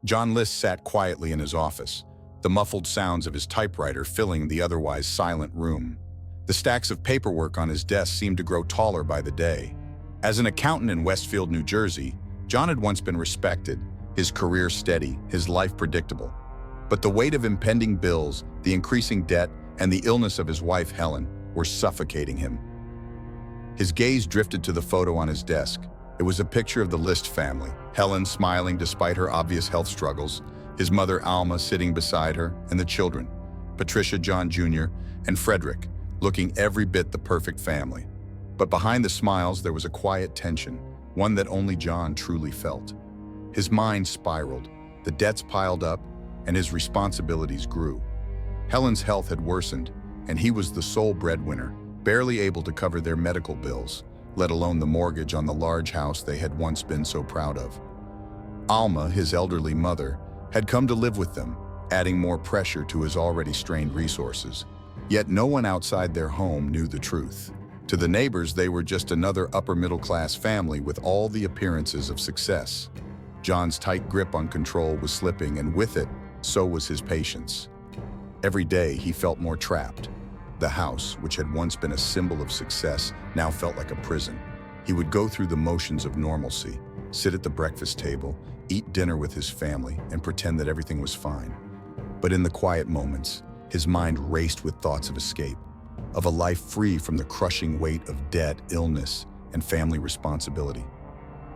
John List sat quietly in his office, the muffled sounds of his typewriter filling the otherwise silent room. The stacks of paperwork on his desk seemed to grow taller by the day. As an accountant in Westfield, New Jersey, John had once been respected, his career steady, his life predictable. But the weight of impending bills, the increasing debt, and the illness of his wife, Helen, were suffocating him. His gaze drifted to the photo on his desk. It was a picture of the List family, Helen smiling despite her obvious health struggles, his mother Alma sitting beside her, and the children, Patricia, John Jr., and Frederick, looking every bit the perfect family. But behind the smiles there was a quiet tension, one that only John truly felt. His mind spiraled, the debts piled up, and his responsibilities grew. Helen's health had worsened, and he was the sole breadwinner, barely able to cover their medical bills, let alone the mortgage on the large house they had once been so proud of. Alma, his elderly mother, had come to live with them, adding more pressure to his already strained resources. Yet no one outside their home knew the truth. To the neighbors, they were just another upper-middle-class family with all the appearances of success. John's tight grip on control was slipping, and with it, so was his patience. Every day, he felt more trapped. The house, which had once been a symbol of success, now felt like a prison. He would go through the motions of normalcy, sit at the breakfast table, eat dinner with his family, and pretend that everything was fine. But in the quiet moments, his mind raced with thoughts of escape, of a life free from the crushing weight of debt, illness, and family responsibility.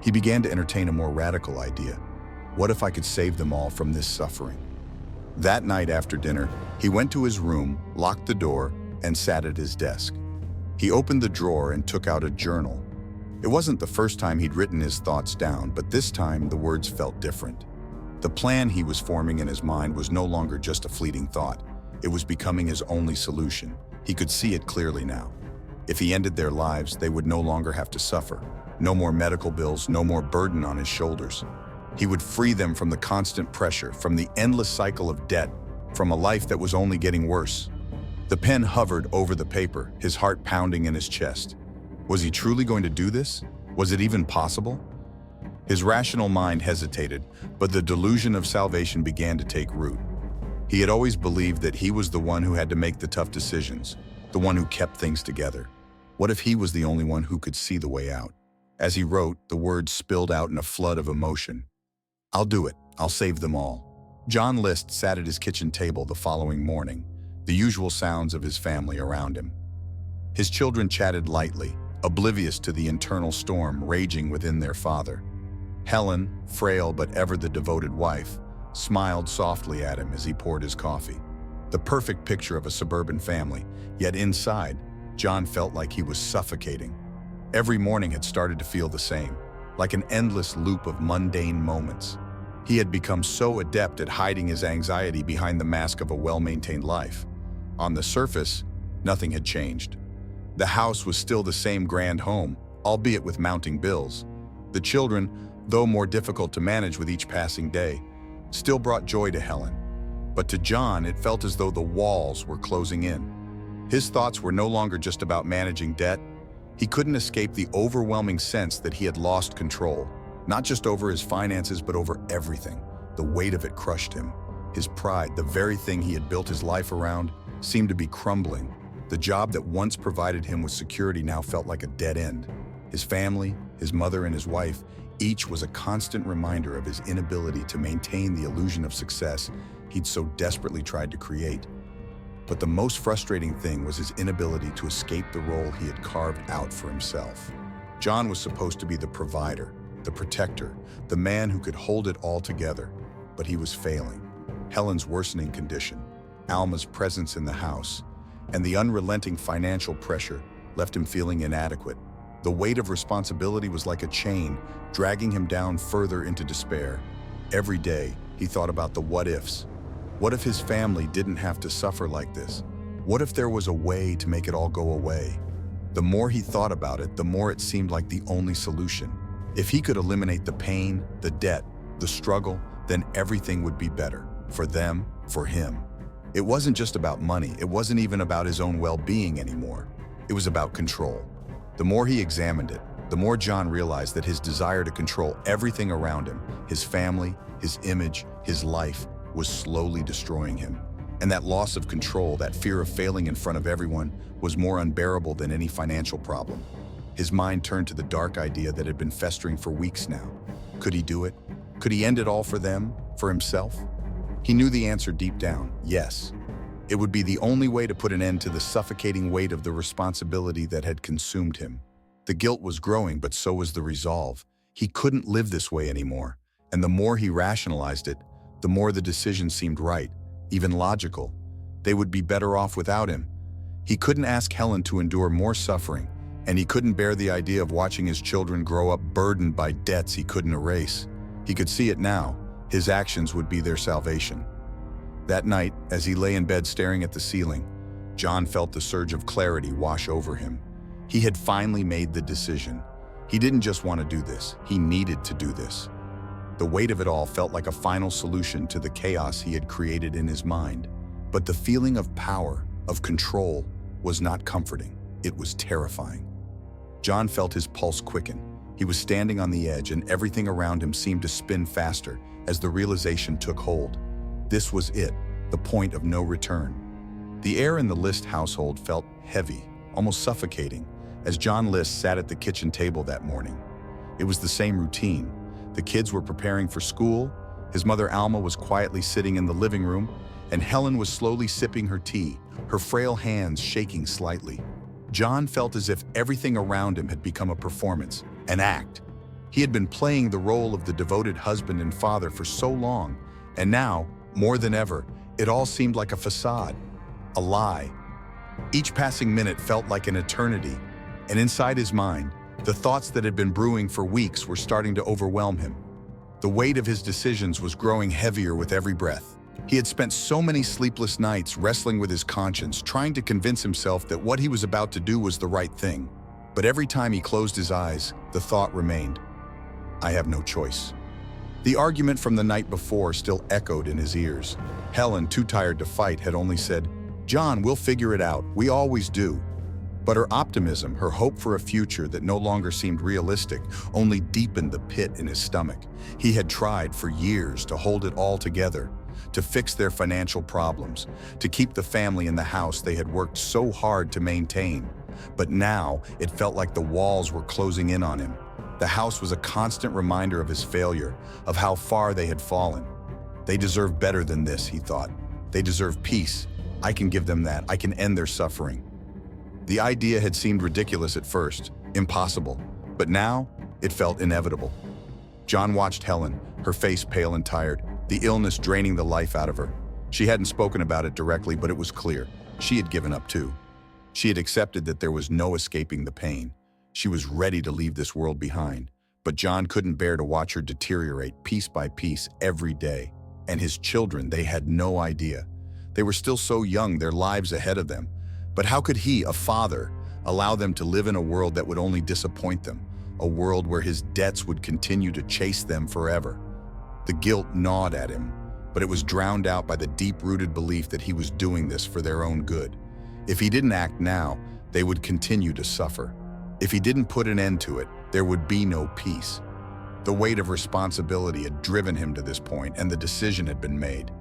He began to entertain a more radical idea. What if I could save them all from this suffering? That night after dinner, he went to his room, locked the door, and sat at his desk. He opened the drawer and took out a journal. It wasn't the first time he'd written his thoughts down, but this time the words felt different. The plan he was forming in his mind was no longer just a fleeting thought. It was becoming his only solution. He could see it clearly now. If he ended their lives, they would no longer have to suffer. No more medical bills, no more burden on his shoulders. He would free them from the constant pressure, from the endless cycle of debt, from a life that was only getting worse. The pen hovered over the paper, his heart pounding in his chest. Was he truly going to do this? Was it even possible? His rational mind hesitated, but the delusion of salvation began to take root. He had always believed that he was the one who had to make the tough decisions, the one who kept things together. What if he was the only one who could see the way out? As he wrote, the words spilled out in a flood of emotion. "I'll do it. I'll save them all." John List sat at his kitchen table the following morning, the usual sounds of his family around him. His children chatted lightly, oblivious to the internal storm raging within their father. Helen, frail but ever the devoted wife, smiled softly at him as he poured his coffee. The perfect picture of a suburban family, yet inside, John felt like he was suffocating. Every morning had started to feel the same, like an endless loop of mundane moments. He had become so adept at hiding his anxiety behind the mask of a well-maintained life. On the surface, nothing had changed. The house was still the same grand home, albeit with mounting bills. The children, though more difficult to manage with each passing day, still brought joy to Helen. But to John, it felt as though the walls were closing in. His thoughts were no longer just about managing debt. He couldn't escape the overwhelming sense that he had lost control, not just over his finances, but over everything. The weight of it crushed him. His pride, the very thing he had built his life around, seemed to be crumbling. The job that once provided him with security now felt like a dead end. His family, his mother, and his wife, each was a constant reminder of his inability to maintain the illusion of success he'd so desperately tried to create. But the most frustrating thing was his inability to escape the role he had carved out for himself. John was supposed to be the provider, the protector, the man who could hold it all together, but he was failing. Helen's worsening condition, Alma's presence in the house, and the unrelenting financial pressure left him feeling inadequate. The weight of responsibility was like a chain, dragging him down further into despair. Every day, he thought about the what-ifs. What if his family didn't have to suffer like this? What if there was a way to make it all go away? The more he thought about it, the more it seemed like the only solution. If he could eliminate the pain, the debt, the struggle, then everything would be better. For them, for him. It wasn't just about money. It wasn't even about his own well-being anymore. It was about control. The more he examined it, the more John realized that his desire to control everything around him, his family, his image, his life, was slowly destroying him. And that loss of control, that fear of failing in front of everyone, was more unbearable than any financial problem. His mind turned to the dark idea that had been festering for weeks now. Could he do it? Could he end it all for them, for himself? He knew the answer deep down, yes. It would be the only way to put an end to the suffocating weight of the responsibility that had consumed him. The guilt was growing, but so was the resolve. He couldn't live this way anymore, and the more he rationalized it, the more the decision seemed right, even logical. They would be better off without him. He couldn't ask Helen to endure more suffering, and he couldn't bear the idea of watching his children grow up burdened by debts he couldn't erase. He could see it now. His actions would be their salvation. That night, as he lay in bed staring at the ceiling, John felt the surge of clarity wash over him. He had finally made the decision. He didn't just want to do this, he needed to do this. The weight of it all felt like a final solution to the chaos he had created in his mind. But the feeling of power, of control, was not comforting. It was terrifying. John felt his pulse quicken. He was standing on the edge, and everything around him seemed to spin faster as the realization took hold. This was it, the point of no return. The air in the List household felt heavy, almost suffocating, as John List sat at the kitchen table that morning. It was the same routine. The kids were preparing for school, his mother Alma was quietly sitting in the living room, and Helen was slowly sipping her tea, her frail hands shaking slightly. John felt as if everything around him had become a performance, an act. He had been playing the role of the devoted husband and father for so long, and now, more than ever, it all seemed like a facade, a lie. Each passing minute felt like an eternity, and inside his mind, the thoughts that had been brewing for weeks were starting to overwhelm him. The weight of his decisions was growing heavier with every breath. He had spent so many sleepless nights wrestling with his conscience, trying to convince himself that what he was about to do was the right thing. But every time he closed his eyes, the thought remained, I have no choice. The argument from the night before still echoed in his ears. Helen, too tired to fight, had only said, John, we'll figure it out. We always do. But her optimism, her hope for a future that no longer seemed realistic, only deepened the pit in his stomach. He had tried for years to hold it all together, to fix their financial problems, to keep the family in the house they had worked so hard to maintain. But now it felt like the walls were closing in on him. The house was a constant reminder of his failure, of how far they had fallen. They deserve better than this, he thought. They deserve peace. I can give them that. I can end their suffering. The idea had seemed ridiculous at first, impossible, but now it felt inevitable. John watched Helen, her face pale and tired, the illness draining the life out of her. She hadn't spoken about it directly, but it was clear. She had given up too. She had accepted that there was no escaping the pain. She was ready to leave this world behind, but John couldn't bear to watch her deteriorate piece by piece every day. And his children, they had no idea. They were still so young, their lives ahead of them. But how could he, a father, allow them to live in a world that would only disappoint them, a world where his debts would continue to chase them forever? The guilt gnawed at him, but it was drowned out by the deep-rooted belief that he was doing this for their own good. If he didn't act now, they would continue to suffer. If he didn't put an end to it, there would be no peace. The weight of responsibility had driven him to this point, and the decision had been made.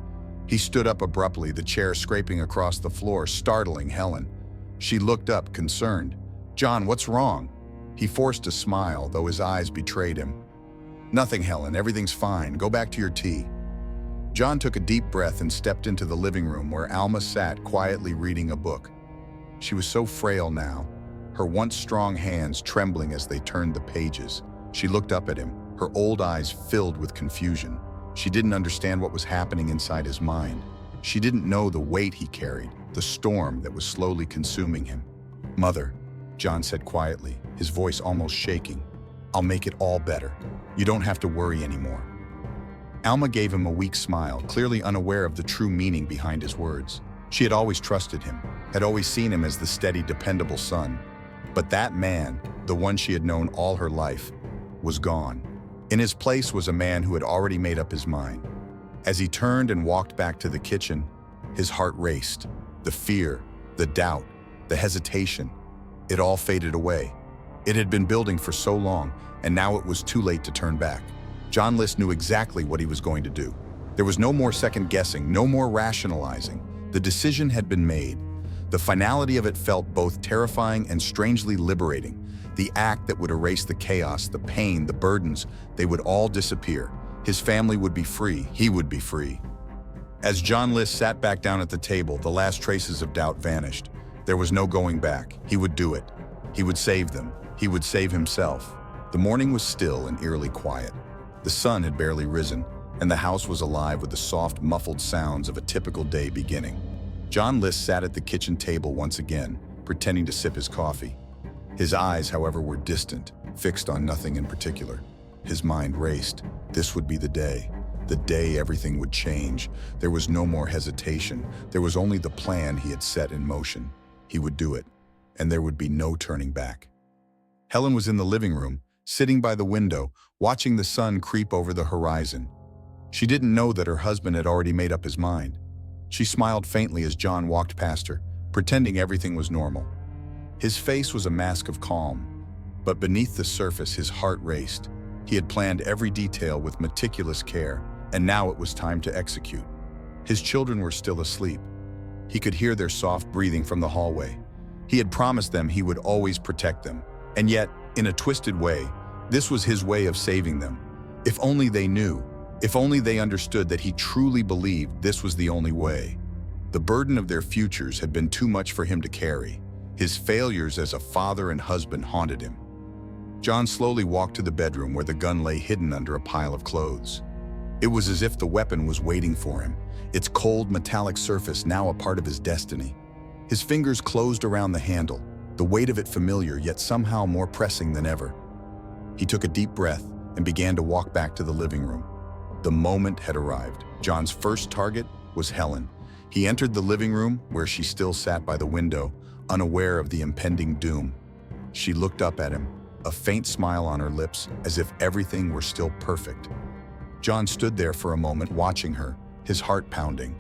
He stood up abruptly, the chair scraping across the floor, startling Helen. She looked up, concerned. John, what's wrong? He forced a smile, though his eyes betrayed him. Nothing, Helen. Everything's fine. Go back to your tea. John took a deep breath and stepped into the living room where Alma sat quietly reading a book. She was so frail now, her once strong hands trembling as they turned the pages. She looked up at him, her old eyes filled with confusion. She didn't understand what was happening inside his mind. She didn't know the weight he carried, the storm that was slowly consuming him. Mother, John said quietly, his voice almost shaking, I'll make it all better. You don't have to worry anymore. Alma gave him a weak smile, clearly unaware of the true meaning behind his words. She had always trusted him, had always seen him as the steady, dependable son. But that man, the one she had known all her life, was gone. In his place was a man who had already made up his mind. As he turned and walked back to the kitchen, his heart raced. The fear, the doubt, the hesitation, it all faded away. It had been building for so long, and now it was too late to turn back. John List knew exactly what he was going to do. There was no more second-guessing, no more rationalizing. The decision had been made. The finality of it felt both terrifying and strangely liberating. The act that would erase the chaos, the pain, the burdens, they would all disappear. His family would be free. He would be free. As John List sat back down at the table, the last traces of doubt vanished. There was no going back. He would do it. He would save them. He would save himself. The morning was still and eerily quiet. The sun had barely risen, and the house was alive with the soft, muffled sounds of a typical day beginning. John List sat at the kitchen table once again, pretending to sip his coffee. His eyes, however, were distant, fixed on nothing in particular. His mind raced. This would be the day everything would change. There was no more hesitation. There was only the plan he had set in motion. He would do it, and there would be no turning back. Helen was in the living room, sitting by the window, watching the sun creep over the horizon. She didn't know that her husband had already made up his mind. She smiled faintly as John walked past her, pretending everything was normal. His face was a mask of calm, but beneath the surface his heart raced. He had planned every detail with meticulous care, and now it was time to execute. His children were still asleep. He could hear their soft breathing from the hallway. He had promised them he would always protect them, and yet, in a twisted way, this was his way of saving them. If only they knew, if only they understood that he truly believed this was the only way. The burden of their futures had been too much for him to carry. His failures as a father and husband haunted him. John slowly walked to the bedroom where the gun lay hidden under a pile of clothes. It was as if the weapon was waiting for him, its cold metallic surface now a part of his destiny. His fingers closed around the handle, the weight of it familiar yet somehow more pressing than ever. He took a deep breath and began to walk back to the living room. The moment had arrived. John's first target was Helen. He entered the living room where she still sat by the window, unaware of the impending doom. She looked up at him, a faint smile on her lips, as if everything were still perfect. John stood there for a moment watching her, his heart pounding.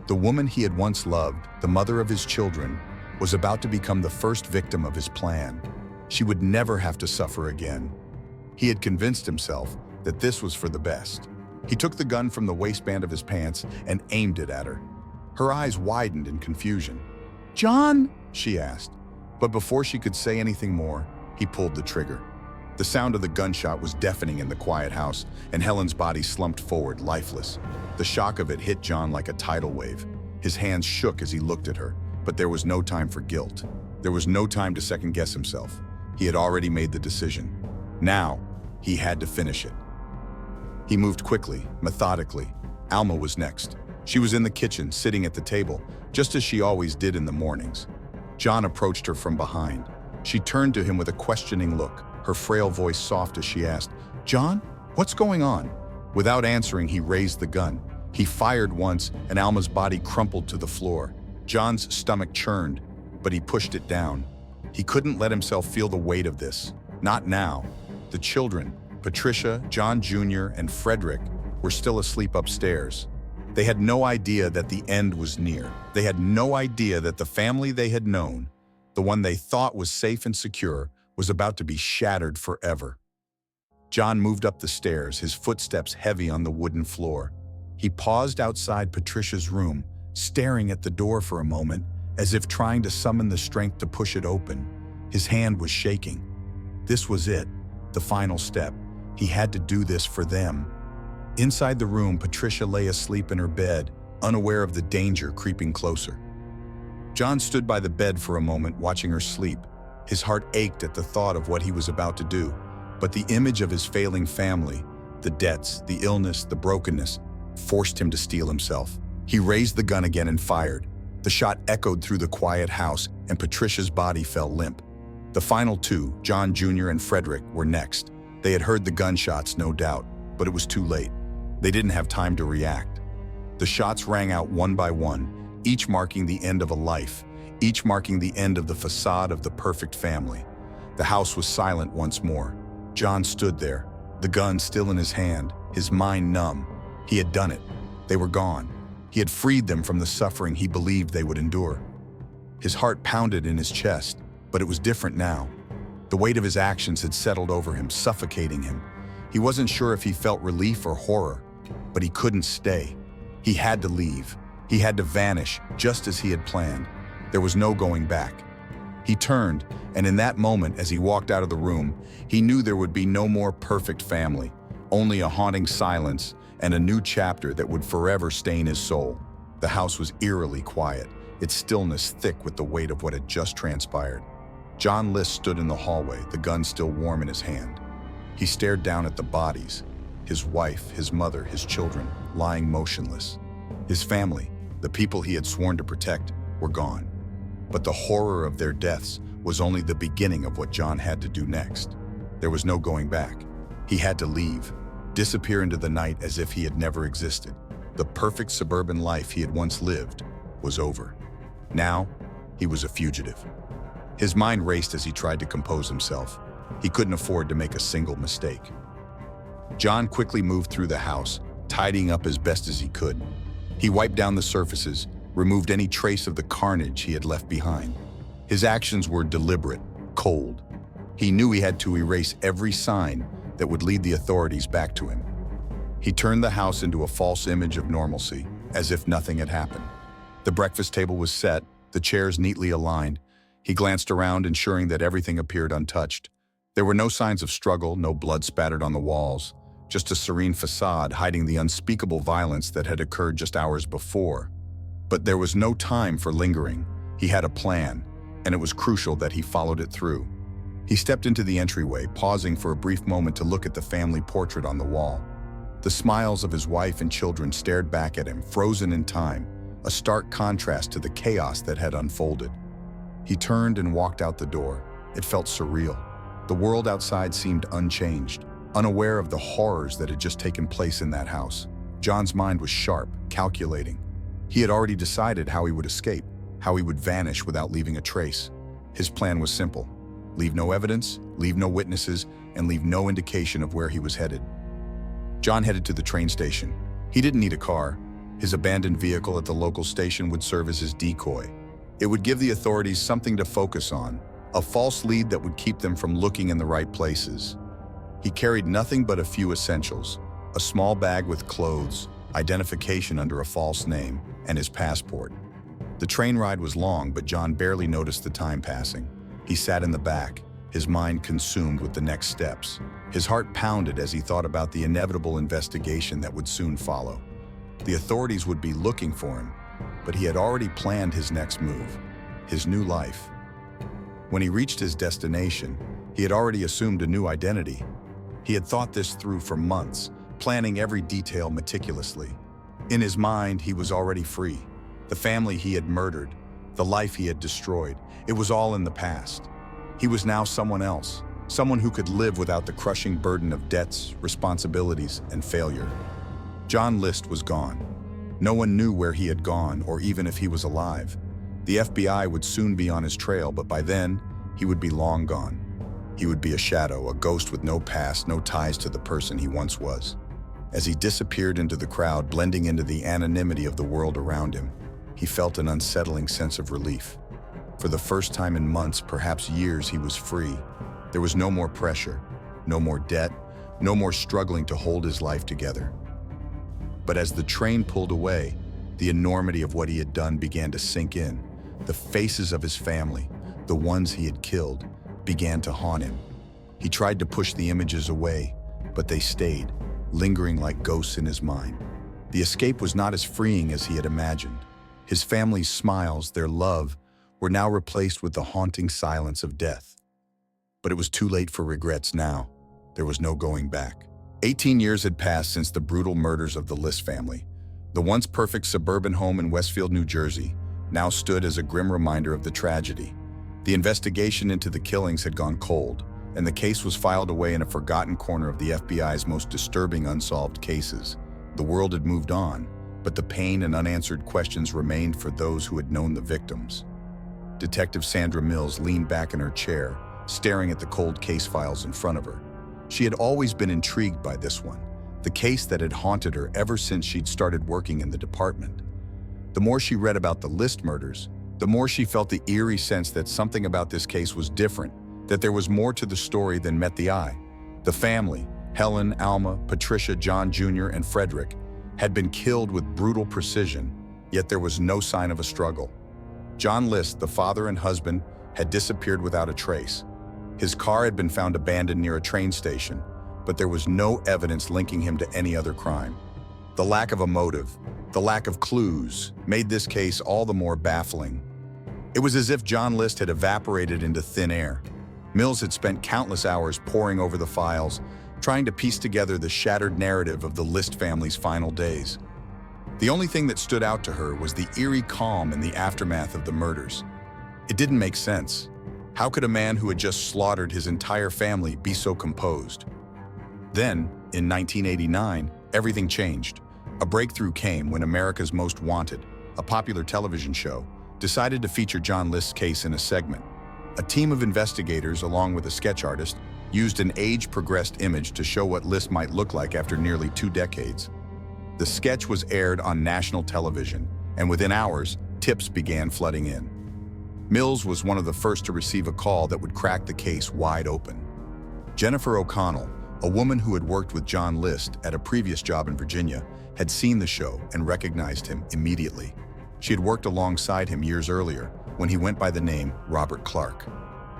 The woman he had once loved, the mother of his children, was about to become the first victim of his plan. She would never have to suffer again. He had convinced himself that this was for the best. He took the gun from the waistband of his pants and aimed it at her. Her eyes widened in confusion. "John?" she asked. But before she could say anything more, he pulled the trigger. The sound of the gunshot was deafening in the quiet house, and Helen's body slumped forward, lifeless. The shock of it hit John like a tidal wave. His hands shook as he looked at her, but there was no time for guilt. There was no time to second-guess himself. He had already made the decision. Now, he had to finish it. He moved quickly, methodically. Alma was next. She was in the kitchen, sitting at the table, just as she always did in the mornings. John approached her from behind. She turned to him with a questioning look, her frail voice soft as she asked, "John, what's going on?" Without answering, he raised the gun. He fired once, and Alma's body crumpled to the floor. John's stomach churned, but he pushed it down. He couldn't let himself feel the weight of this. Not now. The children, Patricia, John Jr., and Frederick, were still asleep upstairs. They had no idea that the end was near. They had no idea that the family they had known, the one they thought was safe and secure, was about to be shattered forever. John moved up the stairs, his footsteps heavy on the wooden floor. He paused outside Patricia's room, staring at the door for a moment, as if trying to summon the strength to push it open. His hand was shaking. This was it, the final step. He had to do this for them. Inside the room, Patricia lay asleep in her bed, unaware of the danger creeping closer. John stood by the bed for a moment, watching her sleep. His heart ached at the thought of what he was about to do, but the image of his failing family, the debts, the illness, the brokenness, forced him to steel himself. He raised the gun again and fired. The shot echoed through the quiet house, and Patricia's body fell limp. The final two, John Jr. and Frederick, were next. They had heard the gunshots, no doubt, but it was too late. They didn't have time to react. The shots rang out one by one, each marking the end of a life, each marking the end of the facade of the perfect family. The house was silent once more. John stood there, the gun still in his hand, his mind numb. He had done it. They were gone. He had freed them from the suffering he believed they would endure. His heart pounded in his chest, but it was different now. The weight of his actions had settled over him, suffocating him. He wasn't sure if he felt relief or horror, but he couldn't stay. He had to leave. He had to vanish, just as he had planned. There was no going back. He turned, and in that moment, as he walked out of the room, he knew there would be no more perfect family, only a haunting silence and a new chapter that would forever stain his soul. The house was eerily quiet, its stillness thick with the weight of what had just transpired. John List stood in the hallway, the gun still warm in his hand. He stared down at the bodies, his wife, his mother, his children, lying motionless. His family, the people he had sworn to protect, were gone. But the horror of their deaths was only the beginning of what John had to do next. There was no going back. He had to leave, disappear into the night as if he had never existed. The perfect suburban life he had once lived was over. Now, he was a fugitive. His mind raced as he tried to compose himself. He couldn't afford to make a single mistake. John quickly moved through the house, tidying up as best as he could. He wiped down the surfaces, removed any trace of the carnage he had left behind. His actions were deliberate, cold. He knew he had to erase every sign that would lead the authorities back to him. He turned the house into a false image of normalcy, as if nothing had happened. The breakfast table was set, the chairs neatly aligned. He glanced around, ensuring that everything appeared untouched. There were no signs of struggle, no blood spattered on the walls, just a serene facade hiding the unspeakable violence that had occurred just hours before. But there was no time for lingering. He had a plan, and it was crucial that he followed it through. He stepped into the entryway, pausing for a brief moment to look at the family portrait on the wall. The smiles of his wife and children stared back at him, frozen in time, a stark contrast to the chaos that had unfolded. He turned and walked out the door. It felt surreal. The world outside seemed unchanged, unaware of the horrors that had just taken place in that house. John's mind was sharp, calculating. He had already decided how he would escape, how he would vanish without leaving a trace. His plan was simple: leave no evidence, leave no witnesses, and leave no indication of where he was headed. John headed to the train station. He didn't need a car. His abandoned vehicle at the local station would serve as his decoy. It would give the authorities something to focus on, a false lead that would keep them from looking in the right places. He carried nothing but a few essentials: a small bag with clothes, identification under a false name, and his passport. The train ride was long, but John barely noticed the time passing. He sat in the back, his mind consumed with the next steps. His heart pounded as he thought about the inevitable investigation that would soon follow. The authorities would be looking for him, but he had already planned his next move, his new life. When he reached his destination, he had already assumed a new identity. He had thought this through for months, planning every detail meticulously. In his mind, he was already free. The family he had murdered, the life he had destroyed, it was all in the past. He was now someone else, someone who could live without the crushing burden of debts, responsibilities, and failure. John List was gone. No one knew where he had gone or even if he was alive. The FBI would soon be on his trail, but by then, he would be long gone. He would be a shadow, a ghost with no past, no ties to the person he once was. As he disappeared into the crowd, blending into the anonymity of the world around him, he felt an unsettling sense of relief. For the first time in months, perhaps years, he was free. There was no more pressure, no more debt, no more struggling to hold his life together. But as the train pulled away, the enormity of what he had done began to sink in. The faces of his family, the ones he had killed, began to haunt him. He tried to push the images away, but they stayed, lingering like ghosts in his mind. The escape was not as freeing as he had imagined. His family's smiles, their love, were now replaced with the haunting silence of death. But it was too late for regrets now. There was no going back. 18 years had passed since the brutal murders of the List family. The once perfect suburban home in Westfield, New Jersey, now stood as a grim reminder of the tragedy. The investigation into the killings had gone cold, and the case was filed away in a forgotten corner of the FBI's most disturbing unsolved cases. The world had moved on, but the pain and unanswered questions remained for those who had known the victims. Detective Sandra Mills leaned back in her chair, staring at the cold case files in front of her. She had always been intrigued by this one, the case that had haunted her ever since she'd started working in the department. The more she read about the List murders, the more she felt the eerie sense that something about this case was different, that there was more to the story than met the eye. The family, Helen, Alma, Patricia, John Jr., and Frederick, had been killed with brutal precision, yet there was no sign of a struggle. John List, the father and husband, had disappeared without a trace. His car had been found abandoned near a train station, but there was no evidence linking him to any other crime. The lack of a motive, the lack of clues, made this case all the more baffling. It was as if John List had evaporated into thin air. Mills had spent countless hours poring over the files, trying to piece together the shattered narrative of the List family's final days. The only thing that stood out to her was the eerie calm in the aftermath of the murders. It didn't make sense. How could a man who had just slaughtered his entire family be so composed? Then, in 1989, everything changed. A breakthrough came when America's Most Wanted, a popular television show, decided to feature John List's case in a segment. A team of investigators, along with a sketch artist, used an age-progressed image to show what List might look like after nearly 2 decades. The sketch was aired on national television, and within hours, tips began flooding in. Mills was one of the first to receive a call that would crack the case wide open. Jennifer O'Connell, a woman who had worked with John List at a previous job in Virginia, had seen the show and recognized him immediately. She had worked alongside him years earlier, when he went by the name Robert Clark.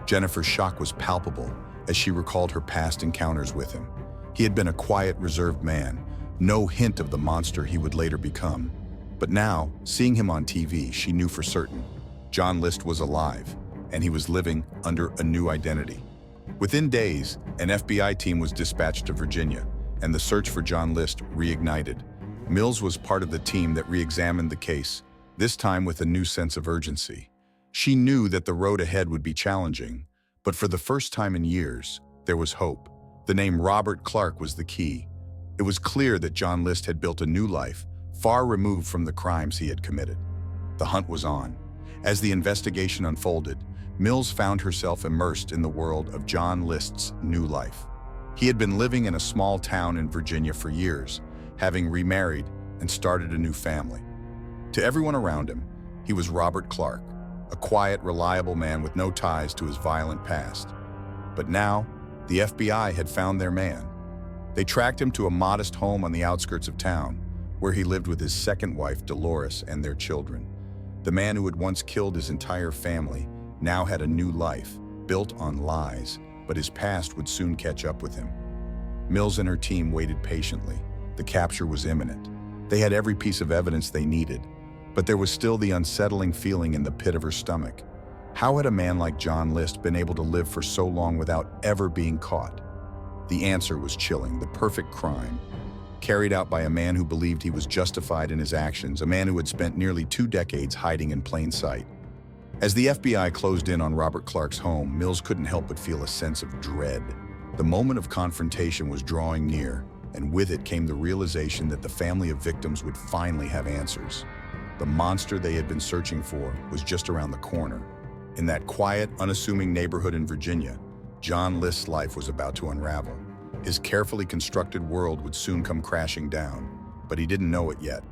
Jennifer's shock was palpable as she recalled her past encounters with him. He had been a quiet, reserved man, no hint of the monster he would later become. But now, seeing him on TV, she knew for certain John List was alive, and he was living under a new identity. Within days, an FBI team was dispatched to Virginia, and the search for John List reignited. Mills was part of the team that re-examined the case, this time with a new sense of urgency. She knew that the road ahead would be challenging, but for the first time in years, there was hope. The name Robert Clark was the key. It was clear that John List had built a new life, far removed from the crimes he had committed. The hunt was on. As the investigation unfolded, Mills found herself immersed in the world of John List's new life. He had been living in a small town in Virginia for years, having remarried and started a new family. To everyone around him, he was Robert Clark, a quiet, reliable man with no ties to his violent past. But now, the FBI had found their man. They tracked him to a modest home on the outskirts of town, where he lived with his second wife, Dolores, and their children. The man who had once killed his entire family now had a new life, built on lies, but his past would soon catch up with him. Mills and her team waited patiently. The capture was imminent. They had every piece of evidence they needed, but there was still the unsettling feeling in the pit of her stomach. How had a man like John List been able to live for so long without ever being caught? The answer was chilling: the perfect crime, carried out by a man who believed he was justified in his actions, a man who had spent nearly 2 decades hiding in plain sight. As the FBI closed in on Robert Clark's home, Mills couldn't help but feel a sense of dread. The moment of confrontation was drawing near, and with it came the realization that the family of victims would finally have answers. The monster they had been searching for was just around the corner. In that quiet, unassuming neighborhood in Virginia, John List's life was about to unravel. His carefully constructed world would soon come crashing down, but he didn't know it yet.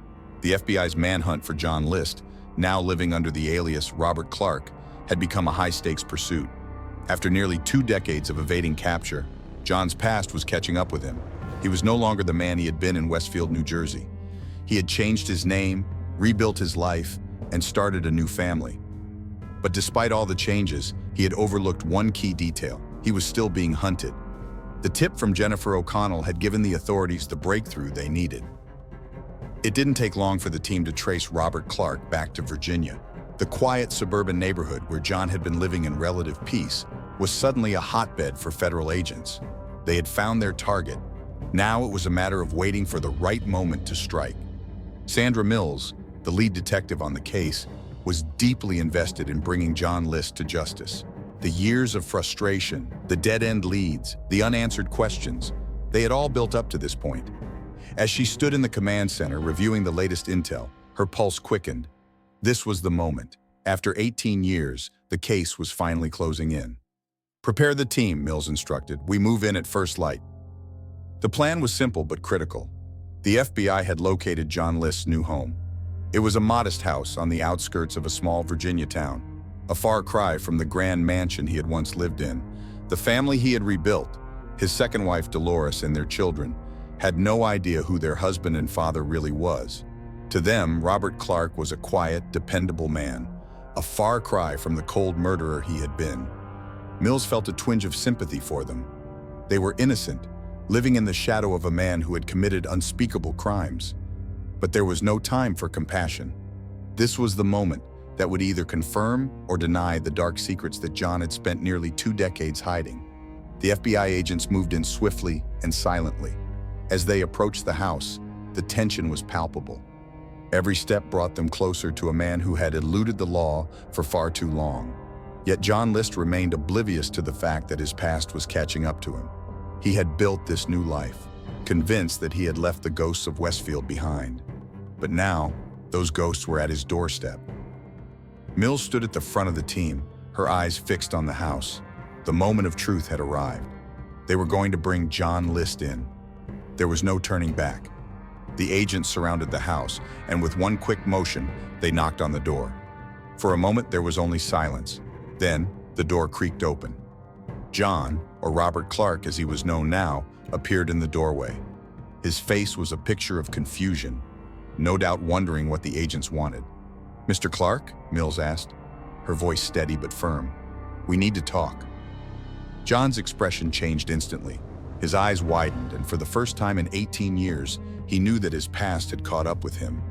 The FBI's manhunt for John List, now living under the alias Robert Clark, had become a high-stakes pursuit. After nearly 2 decades of evading capture, John's past was catching up with him. He was no longer the man he had been in Westfield, New Jersey. He had changed his name, rebuilt his life, and started a new family. But despite all the changes, he had overlooked one key detail: he was still being hunted. The tip from Jennifer O'Connell had given the authorities the breakthrough they needed. It didn't take long for the team to trace Robert Clark back to Virginia. The quiet suburban neighborhood where John had been living in relative peace was suddenly a hotbed for federal agents. They had found their target. Now it was a matter of waiting for the right moment to strike. Sandra Mills, the lead detective on the case, was deeply invested in bringing John List to justice. The years of frustration, the dead-end leads, the unanswered questions, they had all built up to this point. As she stood in the command center reviewing the latest intel, her pulse quickened. This was the moment. After 18 years, the case was finally closing in. "Prepare the team," Mills instructed. "We move in at first light." The plan was simple but critical. The FBI had located John List's new home. It was a modest house on the outskirts of a small Virginia town, a far cry from the grand mansion he had once lived in. The family he had rebuilt, his second wife Dolores and their children, had no idea who their husband and father really was. To them, Robert Clark was a quiet, dependable man, a far cry from the cold murderer he had been. Mills felt a twinge of sympathy for them. They were innocent, living in the shadow of a man who had committed unspeakable crimes. But there was no time for compassion. This was the moment that would either confirm or deny the dark secrets that John had spent nearly 2 decades hiding. The FBI agents moved in swiftly and silently. As they approached the house, the tension was palpable. Every step brought them closer to a man who had eluded the law for far too long. Yet John List remained oblivious to the fact that his past was catching up to him. He had built this new life, convinced that he had left the ghosts of Westfield behind. But now, those ghosts were at his doorstep. Mills stood at the front of the team, her eyes fixed on the house. The moment of truth had arrived. They were going to bring John List in. There was no turning back. The agents surrounded the house, and with one quick motion, they knocked on the door. For a moment, there was only silence. Then, the door creaked open. John, or Robert Clark as he was known now, appeared in the doorway. His face was a picture of confusion, no doubt wondering what the agents wanted. "Mr. Clark?" Mills asked, her voice steady but firm. "We need to talk." John's expression changed instantly. His eyes widened, and for the first time in 18 years, he knew that his past had caught up with him.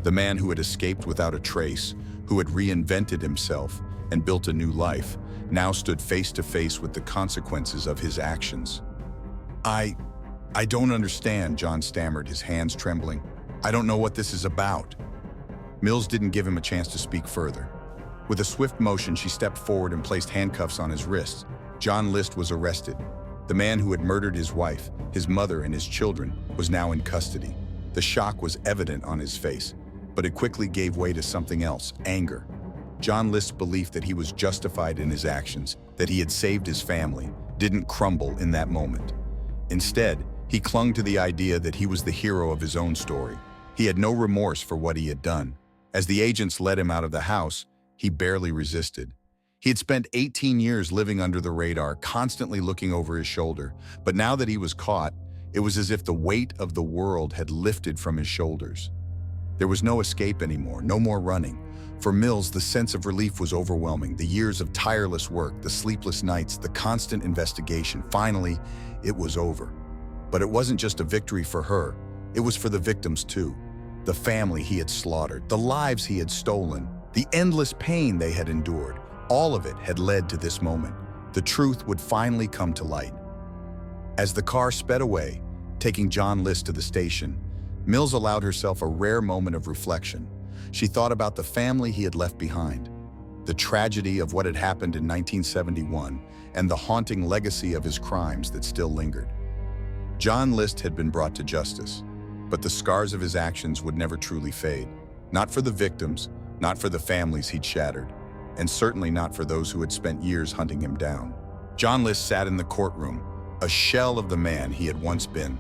The man who had escaped without a trace, who had reinvented himself and built a new life, now stood face to face with the consequences of his actions. I don't understand," John stammered, his hands trembling. "I don't know what this is about." Mills didn't give him a chance to speak further. With a swift motion, she stepped forward and placed handcuffs on his wrists. John List was arrested. The man who had murdered his wife, his mother, and his children was now in custody. The shock was evident on his face, but it quickly gave way to something else: anger. John List's belief that he was justified in his actions, that he had saved his family, didn't crumble in that moment. Instead, he clung to the idea that he was the hero of his own story. He had no remorse for what he had done. As the agents led him out of the house, he barely resisted. He had spent 18 years living under the radar, constantly looking over his shoulder. But now that he was caught, it was as if the weight of the world had lifted from his shoulders. There was no escape anymore, no more running. For Mills, the sense of relief was overwhelming. The years of tireless work, the sleepless nights, the constant investigation. Finally, it was over. But it wasn't just a victory for her. It was for the victims too. The family he had slaughtered, the lives he had stolen, the endless pain they had endured. All of it had led to this moment. The truth would finally come to light. As the car sped away, taking John List to the station, Mills allowed herself a rare moment of reflection. She thought about the family he had left behind, the tragedy of what had happened in 1971, and the haunting legacy of his crimes that still lingered. John List had been brought to justice, but the scars of his actions would never truly fade. Not for the victims, not for the families he'd shattered, and certainly not for those who had spent years hunting him down. John List sat in the courtroom, a shell of the man he had once been.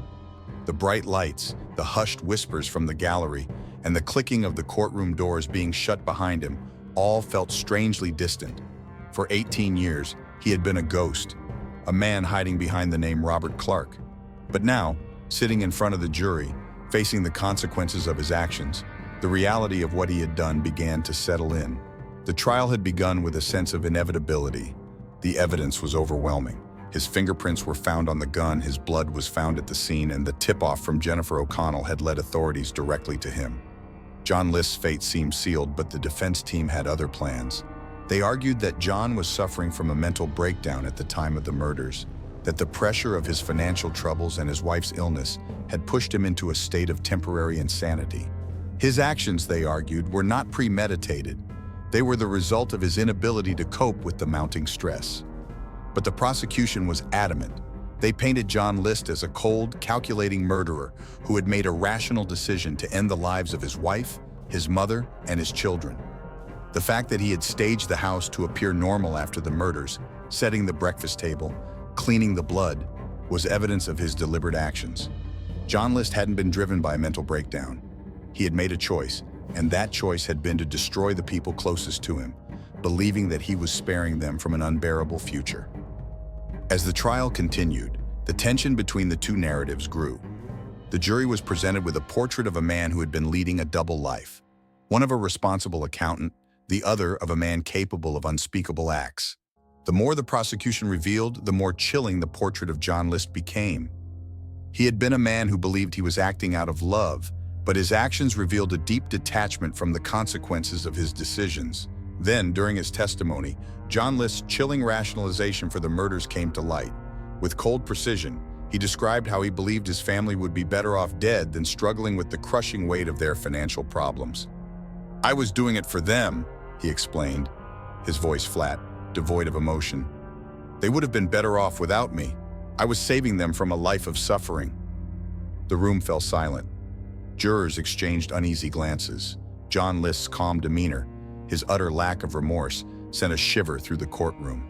The bright lights, the hushed whispers from the gallery, and the clicking of the courtroom doors being shut behind him all felt strangely distant. For 18 years, he had been a ghost, a man hiding behind the name Robert Clark. But now, sitting in front of the jury, facing the consequences of his actions, the reality of what he had done began to settle in. The trial had begun with a sense of inevitability. The evidence was overwhelming. His fingerprints were found on the gun, his blood was found at the scene, and the tip-off from Jennifer O'Connell had led authorities directly to him. John List's fate seemed sealed, but the defense team had other plans. They argued that John was suffering from a mental breakdown at the time of the murders, that the pressure of his financial troubles and his wife's illness had pushed him into a state of temporary insanity. His actions, they argued, were not premeditated. They were the result of his inability to cope with the mounting stress. But the prosecution was adamant. They painted John List as a cold, calculating murderer who had made a rational decision to end the lives of his wife, his mother, and his children. The fact that he had staged the house to appear normal after the murders, setting the breakfast table, cleaning the blood, was evidence of his deliberate actions. John List hadn't been driven by a mental breakdown. He had made a choice, and that choice had been to destroy the people closest to him, believing that he was sparing them from an unbearable future. As the trial continued, the tension between the two narratives grew. The jury was presented with a portrait of a man who had been leading a double life, one of a responsible accountant, the other of a man capable of unspeakable acts. The more the prosecution revealed, the more chilling the portrait of John List became. He had been a man who believed he was acting out of love, but his actions revealed a deep detachment from the consequences of his decisions. Then, during his testimony, John List's chilling rationalization for the murders came to light. With cold precision, he described how he believed his family would be better off dead than struggling with the crushing weight of their financial problems. "I was doing it for them," he explained, his voice flat, devoid of emotion. "They would have been better off without me. I was saving them from a life of suffering." The room fell silent. Jurors exchanged uneasy glances. John List's calm demeanor, his utter lack of remorse, sent a shiver through the courtroom.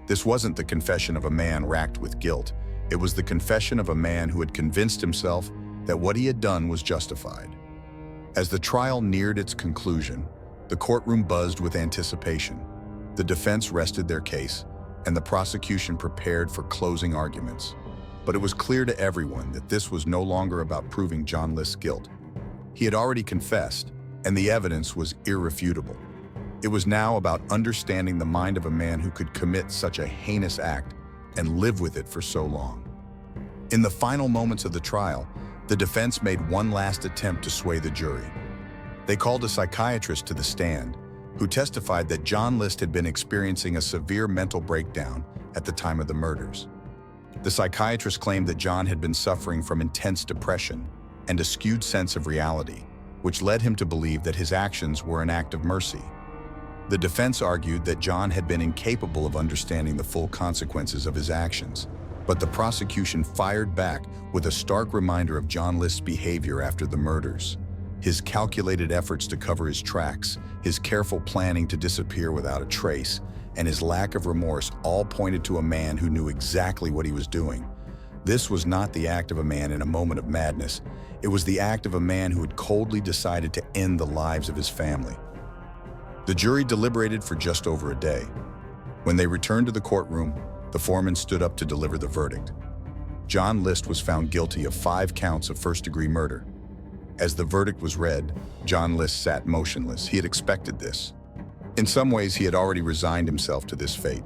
This wasn't the confession of a man racked with guilt. It was the confession of a man who had convinced himself that what he had done was justified. As the trial neared its conclusion, the courtroom buzzed with anticipation. The defense rested their case, and the prosecution prepared for closing arguments. But it was clear to everyone that this was no longer about proving John List's guilt. He had already confessed, and the evidence was irrefutable. It was now about understanding the mind of a man who could commit such a heinous act and live with it for so long. In the final moments of the trial, the defense made one last attempt to sway the jury. They called a psychiatrist to the stand, who testified that John List had been experiencing a severe mental breakdown at the time of the murders. The psychiatrist claimed that John had been suffering from intense depression and a skewed sense of reality, which led him to believe that his actions were an act of mercy. The defense argued that John had been incapable of understanding the full consequences of his actions, but the prosecution fired back with a stark reminder of John List's behavior after the murders. His calculated efforts to cover his tracks, his careful planning to disappear without a trace, and his lack of remorse all pointed to a man who knew exactly what he was doing. This was not the act of a man in a moment of madness. It was the act of a man who had coldly decided to end the lives of his family. The jury deliberated for just over a day. When they returned to the courtroom, the foreman stood up to deliver the verdict. John List was found guilty of 5 counts of first-degree murder. As the verdict was read, John List sat motionless. He had expected this. In some ways, he had already resigned himself to this fate.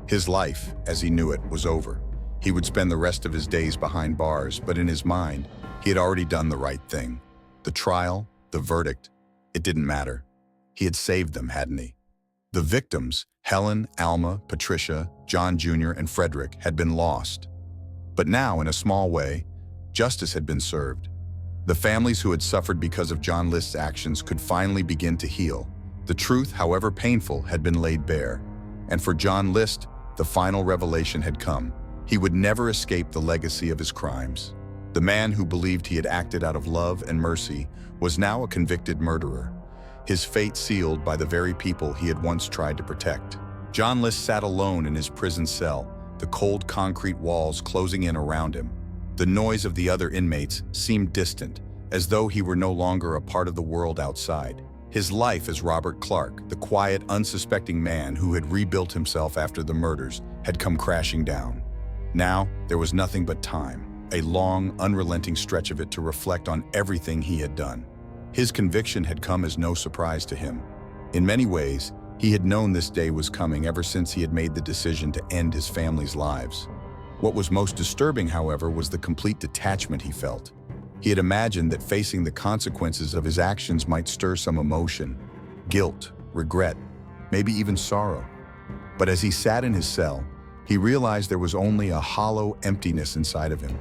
His life, as he knew it, was over. He would spend the rest of his days behind bars, but in his mind, he had already done the right thing. The trial, the verdict, it didn't matter. He had saved them, hadn't he? The victims, Helen, Alma, Patricia, John Jr., and Frederick, had been lost. But now, in a small way, justice had been served. The families who had suffered because of John List's actions could finally begin to heal. The truth, however painful, had been laid bare. And for John List, the final revelation had come. He would never escape the legacy of his crimes. The man who believed he had acted out of love and mercy was now a convicted murderer, his fate sealed by the very people he had once tried to protect. John List sat alone in his prison cell, the cold concrete walls closing in around him. The noise of the other inmates seemed distant, as though he were no longer a part of the world outside. His life as Robert Clark, the quiet, unsuspecting man who had rebuilt himself after the murders, had come crashing down. Now, there was nothing but time, a long, unrelenting stretch of it to reflect on everything he had done. His conviction had come as no surprise to him. In many ways, he had known this day was coming ever since he had made the decision to end his family's lives. What was most disturbing, however, was the complete detachment he felt. He had imagined that facing the consequences of his actions might stir some emotion, guilt, regret, maybe even sorrow. But as he sat in his cell, he realized there was only a hollow emptiness inside of him.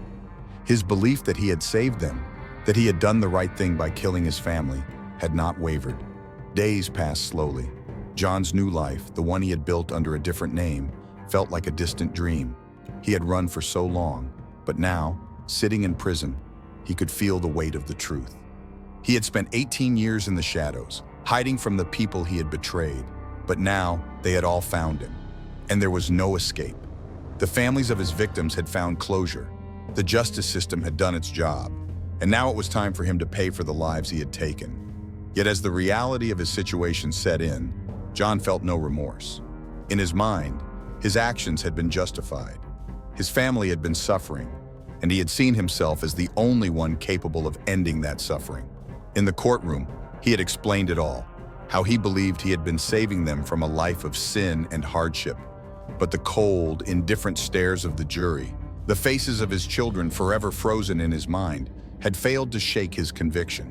His belief that he had saved them, that he had done the right thing by killing his family, had not wavered. Days passed slowly. John's new life, the one he had built under a different name, felt like a distant dream. He had run for so long, but now, sitting in prison, he could feel the weight of the truth. He had spent 18 years in the shadows, hiding from the people he had betrayed, but now they had all found him, and there was no escape. The families of his victims had found closure. The justice system had done its job, and now it was time for him to pay for the lives he had taken. Yet as the reality of his situation set in, John felt no remorse. In his mind, his actions had been justified. His family had been suffering, and he had seen himself as the only one capable of ending that suffering. In the courtroom, he had explained it all, how he believed he had been saving them from a life of sin and hardship. But the cold, indifferent stares of the jury, the faces of his children forever frozen in his mind, had failed to shake his conviction.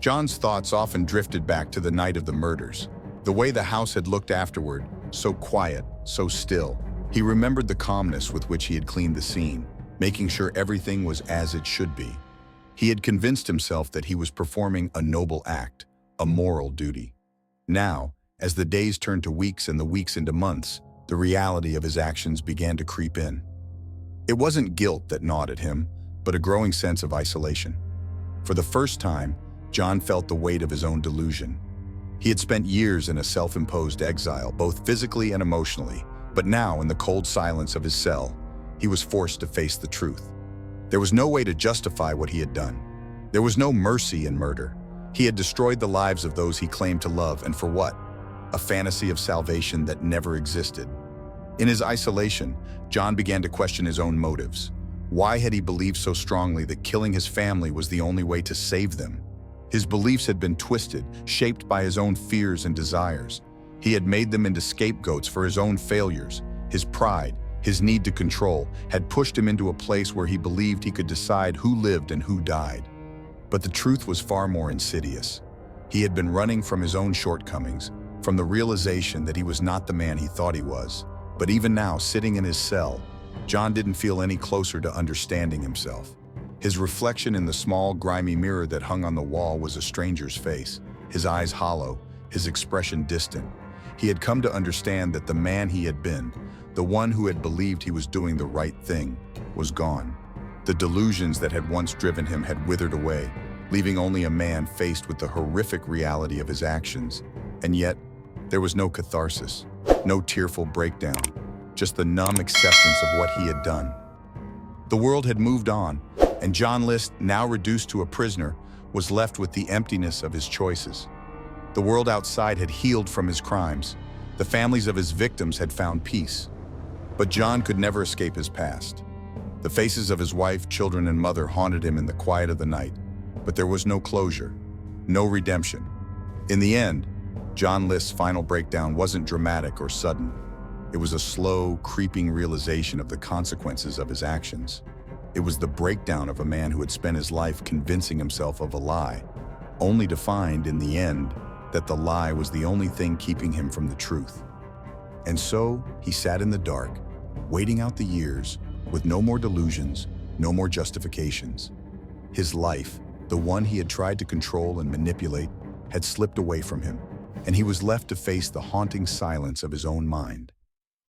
John's thoughts often drifted back to the night of the murders, the way the house had looked afterward, so quiet, so still. He remembered the calmness with which he had cleaned the scene, making sure everything was as it should be. He had convinced himself that he was performing a noble act, a moral duty. Now, as the days turned to weeks and the weeks into months, the reality of his actions began to creep in. It wasn't guilt that gnawed at him, but a growing sense of isolation. For the first time, John felt the weight of his own delusion. He had spent years in a self-imposed exile, both physically and emotionally, but now, in the cold silence of his cell, he was forced to face the truth. There was no way to justify what he had done. There was no mercy in murder. He had destroyed the lives of those he claimed to love, and for what? A fantasy of salvation that never existed. In his isolation, John began to question his own motives. Why had he believed so strongly that killing his family was the only way to save them? His beliefs had been twisted, shaped by his own fears and desires. He had made them into scapegoats for his own failures. His pride, his need to control, had pushed him into a place where he believed he could decide who lived and who died. But the truth was far more insidious. He had been running from his own shortcomings, from the realization that he was not the man he thought he was. But even now, sitting in his cell, John didn't feel any closer to understanding himself. His reflection in the small, grimy mirror that hung on the wall was a stranger's face, his eyes hollow, his expression distant. He had come to understand that the man he had been, the one who had believed he was doing the right thing, was gone. The delusions that had once driven him had withered away, leaving only a man faced with the horrific reality of his actions. And yet, there was no catharsis, no tearful breakdown, just the numb acceptance of what he had done. The world had moved on, and John List, now reduced to a prisoner, was left with the emptiness of his choices. The world outside had healed from his crimes. The families of his victims had found peace. But John could never escape his past. The faces of his wife, children, and mother haunted him in the quiet of the night, but there was no closure, no redemption. In the end, John List's final breakdown wasn't dramatic or sudden. It was a slow, creeping realization of the consequences of his actions. It was the breakdown of a man who had spent his life convincing himself of a lie, only to find, in the end, that the lie was the only thing keeping him from the truth. And so, he sat in the dark, waiting out the years, with no more delusions, no more justifications. His life, the one he had tried to control and manipulate, had slipped away from him, and he was left to face the haunting silence of his own mind.